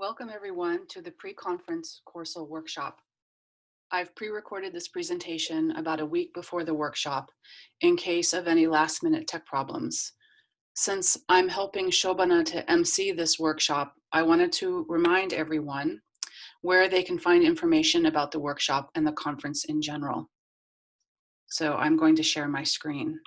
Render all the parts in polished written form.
Welcome everyone to the pre-conference CoRSAL workshop. I've pre-recorded this presentation about a week before the workshop in case of any last-minute tech problems. Since I'm helping Shobana to MC this workshop, I wanted to remind everyone where they can find information about the workshop and the conference in general. So I'm going to share my screen.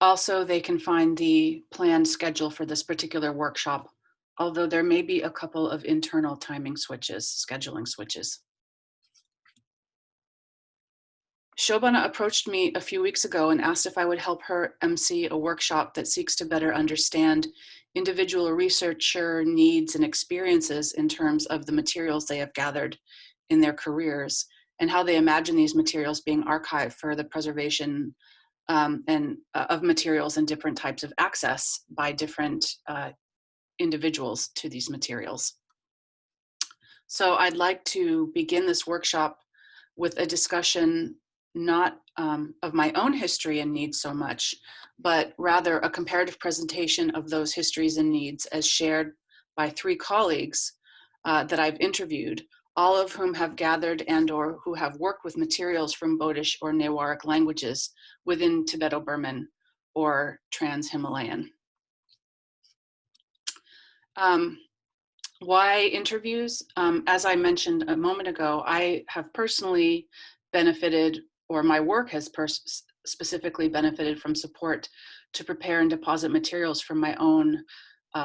Also, they can find the planned schedule for this particular workshop, although there may be a couple of internal timing switches, scheduling switches. Shobana approached me a few weeks ago and asked if I would help her MC a workshop that seeks to better understand individual researcher needs and experiences in terms of the materials they have gathered in their careers and how they imagine these materials being archived for the preservation of materials and different types of access by different individuals to these materials. So I'd like to begin this workshop with a discussion not of my own history and needs so much, but rather a comparative presentation of those histories and needs as shared by three colleagues that I've interviewed, all of whom have gathered and or who have worked with materials from Bodish or Newaric languages within Tibeto-Burman or Trans-Himalayan. Why interviews? As I mentioned a moment ago, I have personally benefited, or my work has specifically benefited from support to prepare and deposit materials from my own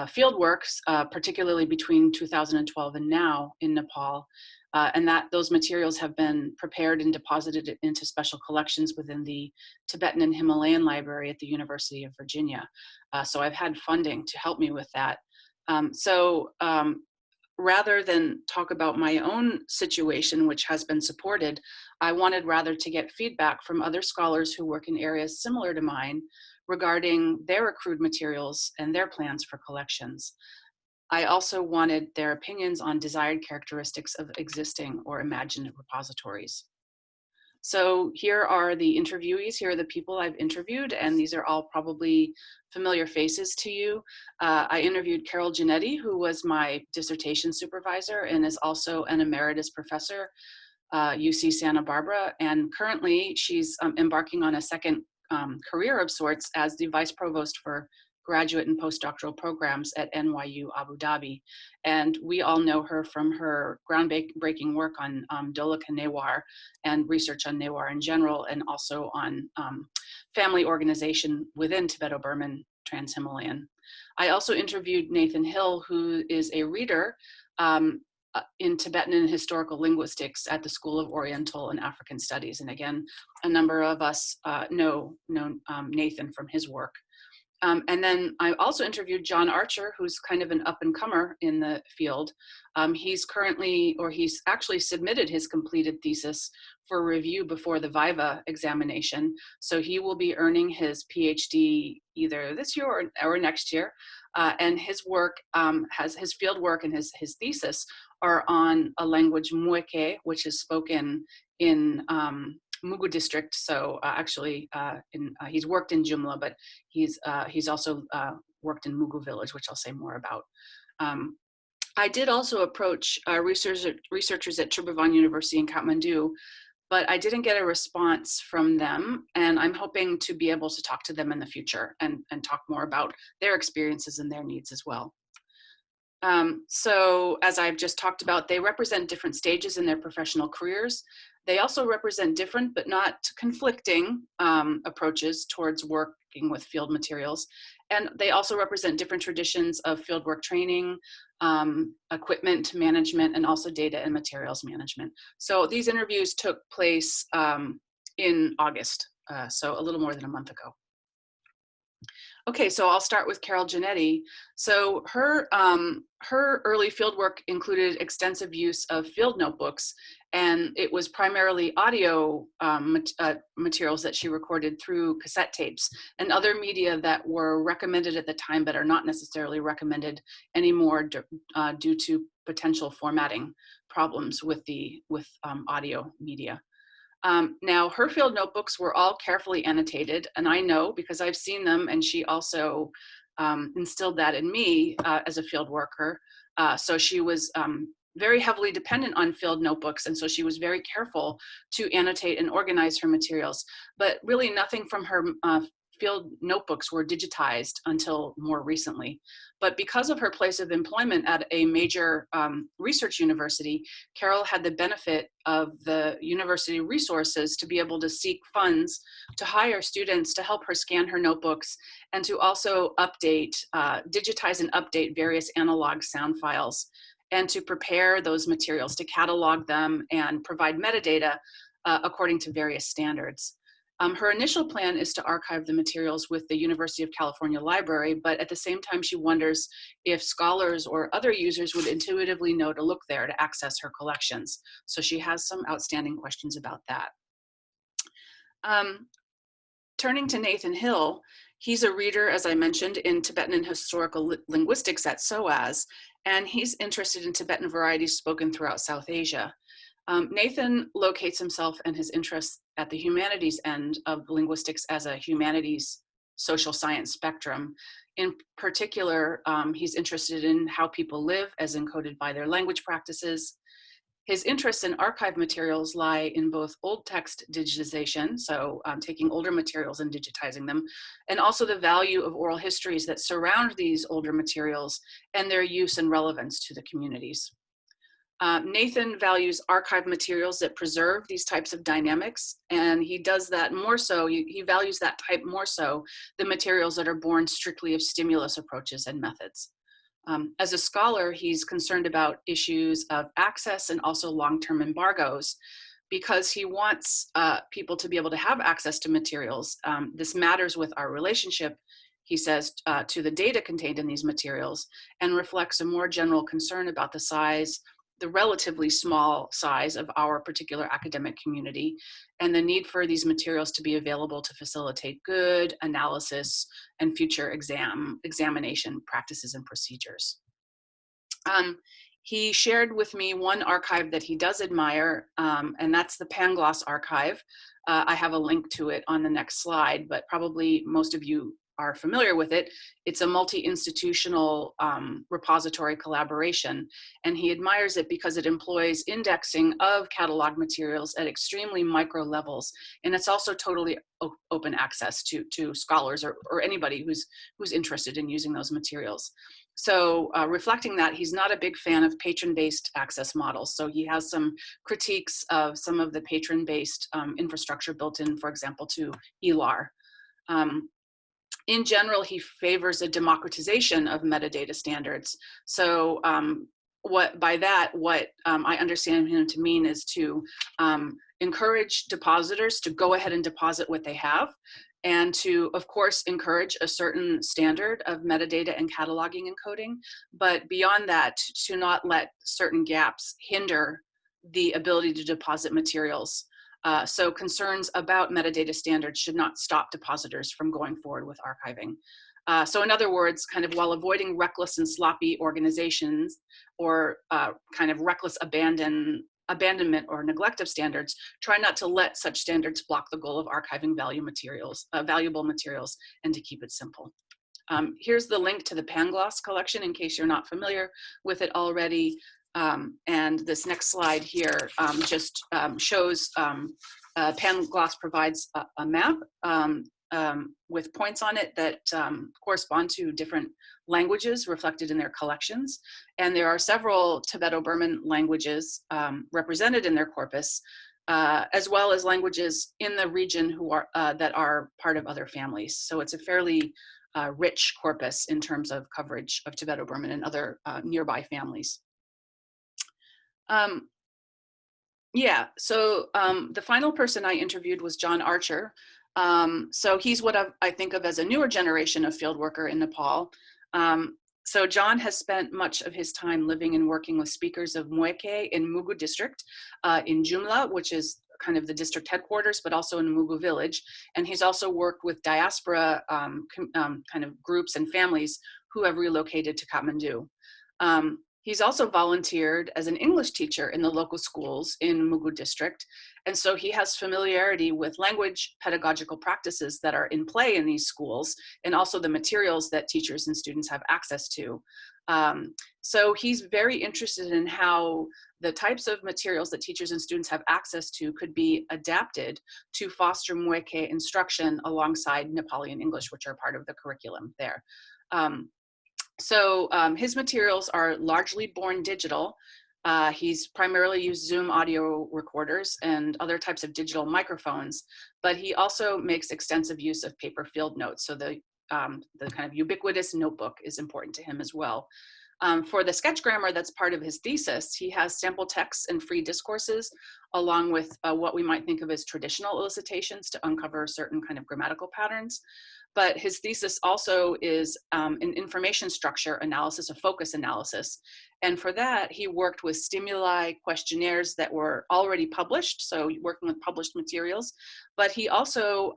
field works, particularly between 2012 and now in Nepal. And those materials have been prepared and deposited into special collections within the Tibetan and Himalayan Library at the University of Virginia. So I've had funding to help me with that. Rather than talk about my own situation, which has been supported, I wanted rather to get feedback from other scholars who work in areas similar to mine regarding their accrued materials and their plans for collections. I also wanted their opinions on desired characteristics of existing or imagined repositories. So here are the interviewees, here are the people I've interviewed, and these are all probably familiar faces to you. I interviewed Carol Giannetti, who was my dissertation supervisor and is also an emeritus professor, UC Santa Barbara, and currently she's embarking on a second career of sorts as the vice provost for graduate and postdoctoral programs at NYU Abu Dhabi. And we all know her from her groundbreaking work on Dolakha Newar and research on Newar in general, and also on family organization within Tibeto-Burman Trans-Himalayan. I also interviewed Nathan Hill, who is a reader in Tibetan and historical linguistics at the School of Oriental and African Studies. And again, a number of us know Nathan from his work. And then I also interviewed John Archer, who's kind of an up-and-comer in the field. He's actually submitted his completed thesis for review before the Viva examination. So he will be earning his PhD either this year or next year. And his work, his field work and his thesis are on a language Mueke, which is spoken in Mugu district. So he's worked in Jumla, but he's also worked in Mugu village, which I'll say more about. I did also approach researchers at Tribhuvan University in Kathmandu, but I didn't get a response from them. And I'm hoping to be able to talk to them in the future and talk more about their experiences and their needs as well. So as I've just talked about, they represent different stages in their professional careers. They also represent different but not conflicting approaches towards working with field materials. And they also represent different traditions of fieldwork training, equipment management, and also data and materials management. So these interviews took place in August, so a little more than a month ago. Okay, so I'll start with Carol Giannetti. So her early fieldwork included extensive use of field notebooks, and it was primarily audio materials that she recorded through cassette tapes and other media that were recommended at the time but are not necessarily recommended anymore due to potential formatting problems with audio media. Now, her field notebooks were all carefully annotated, and I know because I've seen them, and she also instilled that in me as a field worker. So she was very heavily dependent on field notebooks, and so she was very careful to annotate and organize her materials. But really nothing from her field notebooks were digitized until more recently. But because of her place of employment at a major research university, Carol had the benefit of the university resources to be able to seek funds to hire students to help her scan her notebooks and to also update, digitize and update various analog sound files, and to prepare those materials, to catalog them and provide metadata according to various standards. Her initial plan is to archive the materials with the University of California Library, but at the same time, she wonders if scholars or other users would intuitively know to look there to access her collections. So she has some outstanding questions about that. Turning to Nathan Hill, he's a reader, as I mentioned, in Tibetan and historical linguistics at SOAS, and he's interested in Tibetan varieties spoken throughout South Asia. Nathan locates himself and his interests at the humanities end of linguistics as a humanities social science spectrum. In particular, he's interested in how people live as encoded by their language practices. His interests in archive materials lie in both old text digitization, so taking older materials and digitizing them, and also the value of oral histories that surround these older materials and their use and relevance to the communities. Nathan values archive materials that preserve these types of dynamics, and he does that more so, he values that type more so than materials that are born strictly of stimulus approaches and methods. As a scholar, he's concerned about issues of access and also long-term embargoes because he wants people to be able to have access to materials. This matters with our relationship, he says, to the data contained in these materials, and reflects a more general concern about the relatively small size of our particular academic community, and the need for these materials to be available to facilitate good analysis and future examination practices and procedures. He shared with me one archive that he does admire, and that's the Pangloss archive. I have a link to it on the next slide, but probably most of you are familiar with it. It's a multi-institutional repository collaboration, and he admires it because it employs indexing of catalog materials at extremely micro levels, and it's also totally open access to scholars or anybody who's interested in using those materials. So reflecting that, he's not a big fan of patron-based access models. So he has some critiques of some of the patron-based infrastructure built in, for example, to ELAR. In general, he favors a democratization of metadata standards. So what I understand him to mean is to encourage depositors to go ahead and deposit what they have, and to, of course, encourage a certain standard of metadata and cataloging and coding, but beyond that, to not let certain gaps hinder the ability to deposit materials. So concerns about metadata standards should not stop depositors from going forward with archiving. So in other words, kind of while avoiding reckless and sloppy organizations or kind of reckless abandonment or neglect of standards, try not to let such standards block the goal of archiving valuable materials, and to keep it simple. Here's the link to the Pangloss collection in case you're not familiar with it already. And this next slide here just shows Pangloss provides a map with points on it that correspond to different languages reflected in their collections. And there are several Tibeto-Burman languages represented in their corpus, as well as languages in the region that are part of other families. So it's a fairly rich corpus in terms of coverage of Tibeto-Burman and other nearby families. Yeah, so the final person I interviewed was John Archer. So he's what I think of as a newer generation of field worker in Nepal. So John has spent much of his time living and working with speakers of Mueke in Mugu district, in Jumla, which is kind of the district headquarters, but also in Mugu village. And he's also worked with diaspora kind of groups and families who have relocated to Kathmandu. He's also volunteered as an English teacher in the local schools in Mugu district. And so he has familiarity with language pedagogical practices that are in play in these schools, and also the materials that teachers and students have access to. So he's very interested in how the types of materials that teachers and students have access to could be adapted to foster Mueke instruction alongside Nepali and English, which are part of the curriculum there. His materials are largely born digital. He's primarily used Zoom audio recorders and other types of digital microphones, but he also makes extensive use of paper field notes. So the kind of ubiquitous notebook is important to him as well. For the sketch grammar that's part of his thesis, he has sample texts and free discourses, along with what we might think of as traditional elicitations to uncover certain kind of grammatical patterns. But his thesis also is an information structure analysis, a focus analysis. And for that, he worked with stimuli questionnaires that were already published, so working with published materials. But he also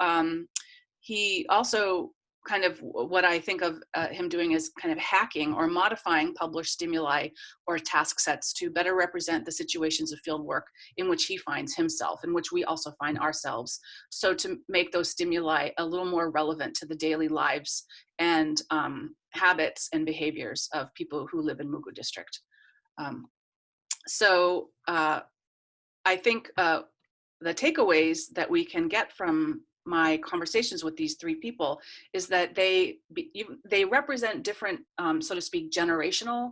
kind of, what I think of him doing is kind of hacking or modifying published stimuli or task sets to better represent the situations of field work in which he finds himself, in which we also find ourselves. So to make those stimuli a little more relevant to the daily lives and habits and behaviors of people who live in Mugu district. I think the takeaways that we can get from my conversations with these three people is that they represent different, so to speak, generational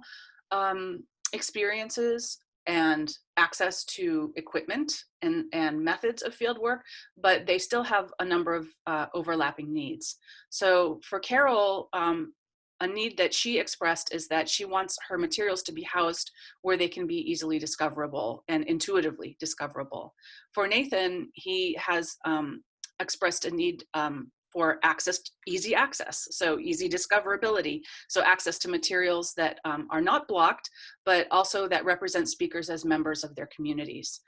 experiences and access to equipment and methods of field work, but they still have a number of overlapping needs. So for Carol, a need that she expressed is that she wants her materials to be housed where they can be easily discoverable and intuitively discoverable. For Nathan, he has expressed a need for easy access, so easy discoverability, so access to materials that are not blocked, but also that represent speakers as members of their communities.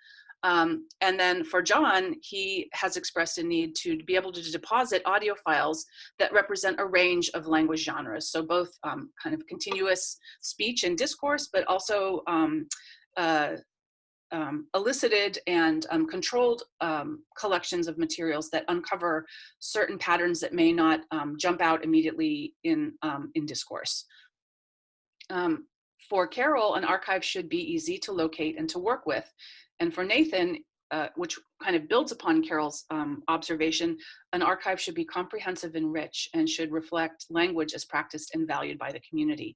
And then for John, he has expressed a need to be able to deposit audio files that represent a range of language genres, so both kind of continuous speech and discourse, but also elicited and controlled collections of materials that uncover certain patterns that may not jump out immediately in discourse. For Carol, an archive should be easy to locate and to work with. And for Nathan, which kind of builds upon Carol's observation, an archive should be comprehensive and rich and should reflect language as practiced and valued by the community.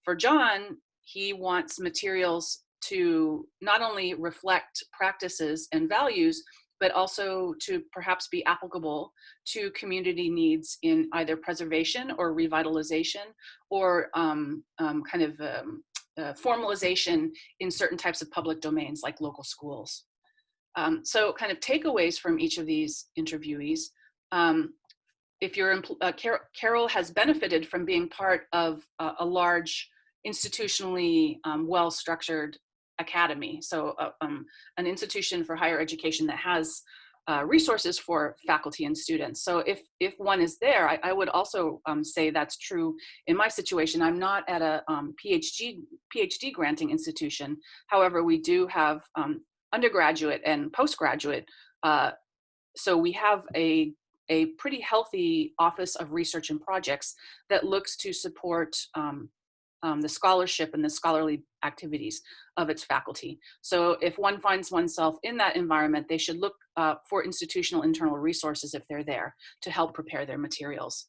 For John, he wants materials to not only reflect practices and values, but also to perhaps be applicable to community needs in either preservation or revitalization or formalization in certain types of public domains like local schools. So kind of takeaways from each of these interviewees. If you're, Carol has benefited from being part of a large institutionally well-structured academy. So an institution for higher education that has resources for faculty and students. So if one is there, I would also say that's true in my situation. I'm not at a PhD granting institution. However, we do have undergraduate and postgraduate. So we have a pretty healthy Office of Research and Projects that looks to support the scholarship and the scholarly activities of its faculty. So if one finds oneself in that environment, they should look for institutional internal resources if they're there to help prepare their materials.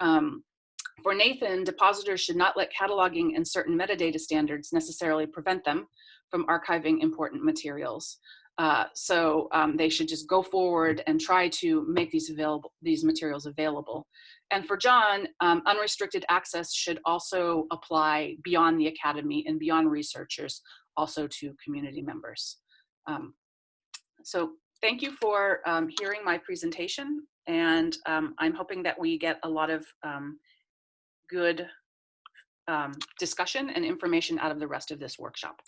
For Nathan, depositors should not let cataloging and certain metadata standards necessarily prevent them from archiving important materials. They should just go forward and try to make these materials available. And for John, unrestricted access should also apply beyond the academy and beyond researchers, also to community members. So thank you for hearing my presentation, and I'm hoping that we get a lot of good discussion and information out of the rest of this workshop.